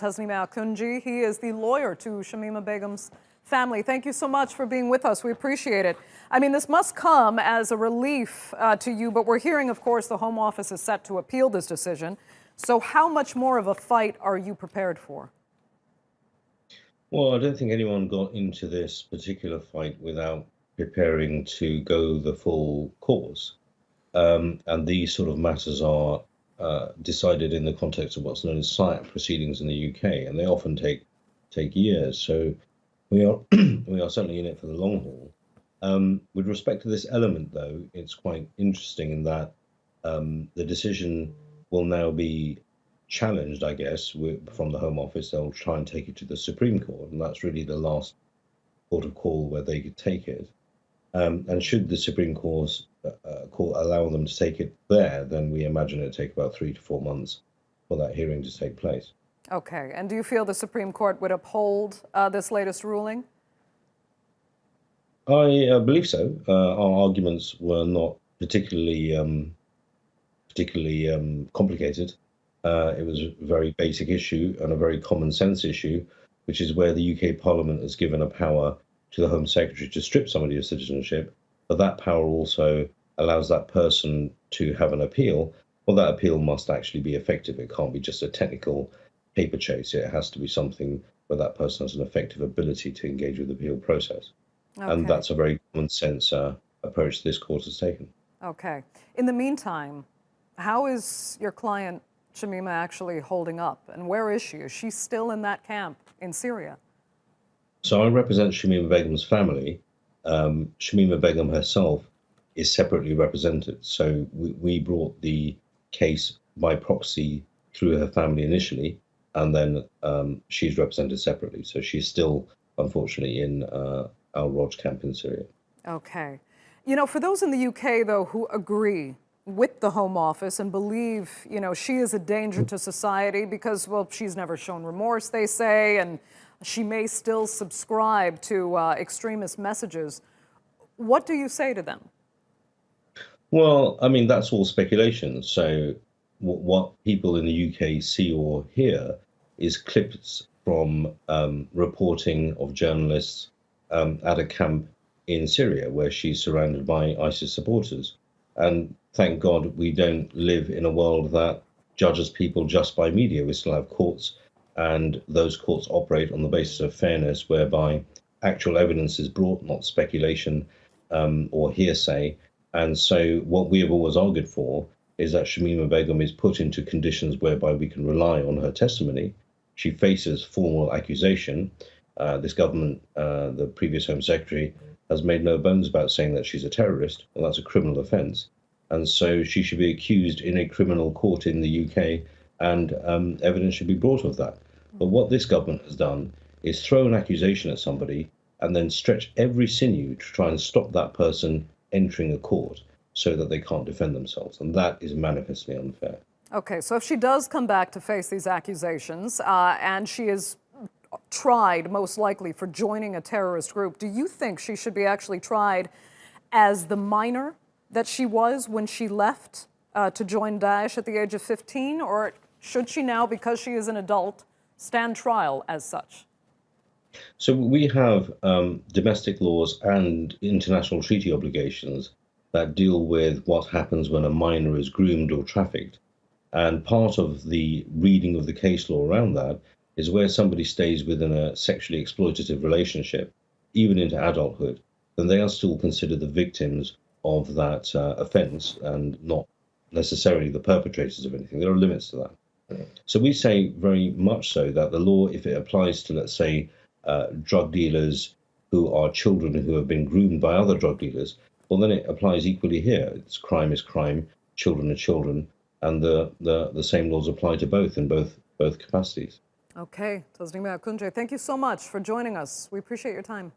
Tasneem Al-Kunji. He is the lawyer to Shamima Begum's family. Thank you so much for being with us. We appreciate it. I mean, this must come as a relief to you, but we're hearing, of course, the Home Office is set to appeal this decision. So how much more of a fight are you prepared for? Well, I don't think anyone got into this particular fight without preparing to go the full course. And these sort of matters are decided in the context of what's known as SIAC proceedings in the UK, and they often take years. So we are we are certainly in it for the long haul. With respect to this element, though, it's quite interesting in that the decision will now be challenged, I guess, from the Home Office. They'll try and take it to the Supreme Court, and that's really the last port of call where they could take it. And should the Supreme Court allow them to take it there, then we imagine it'll take about 3 to 4 months for that hearing to take place. Okay. And do you feel the Supreme Court would uphold this latest ruling? I believe so. Our arguments were not particularly complicated. It was a very basic issue and a very common sense issue, which is where the UK Parliament has given a power to the Home Secretary to strip somebody of citizenship, but that power also allows that person to have an appeal. Well, that appeal must actually be effective. It can't be just a technical paper chase. It has to be something where that person has an effective ability to engage with the appeal process. And Okay. that's a very common sense approach this court has taken. Okay. In the meantime, how is your client, Shamima, actually holding up? And where is she? Is she still in that camp in Syria? So I represent Shamima Begum's family. Shamima Begum herself is separately represented. So we brought the case by proxy through her family initially, and then she's represented separately. So she's still, unfortunately, in Al Roj camp in Syria. Okay. You know, for those in the UK, though, who agree with the Home Office and believe, she is a danger to society because, well, she's never shown remorse, they say, and she may still subscribe to extremist messages. What do you say to them? Well, I mean, that's all speculation. So what people in the UK see or hear is clips from reporting of journalists at a camp in Syria where she's surrounded by ISIS supporters. And thank God we don't live in a world that judges people just by media. We still have courts, and those courts operate on the basis of fairness, whereby actual evidence is brought, not speculation or hearsay. And so what we have always argued for is that Shamima Begum is put into conditions whereby we can rely on her testimony. She faces formal accusation. This government, the previous Home Secretary, has made no bones about saying that she's a terrorist. Well, that's a criminal offence. And so she should be accused in a criminal court in the UK, and evidence should be brought of that. But what this government has done is throw an accusation at somebody and then stretch every sinew to try and stop that person entering a court so that they can't defend themselves. And that is manifestly unfair. Okay, so if she does come back to face these accusations and she is tried, most likely, for joining a terrorist group, do you think she should be actually tried as the minor that she was when she left to join Daesh at the age of 15? Or should she now, because she is an adult, stand trial as such? So we have domestic laws and international treaty obligations that deal with what happens when a minor is groomed or trafficked. And part of the reading of the case law around that is where somebody stays within a sexually exploitative relationship, even into adulthood, then they are still considered the victims of that offence and not necessarily the perpetrators of anything. There are limits to that. So we say very much so that the law, if it applies to, let's say, drug dealers who are children who have been groomed by other drug dealers, well, then it applies equally here. It's crime is crime, children are children, and the same laws apply to both in both capacities. Okay, Tasneem Al-Kunji, thank you so much for joining us. We appreciate your time.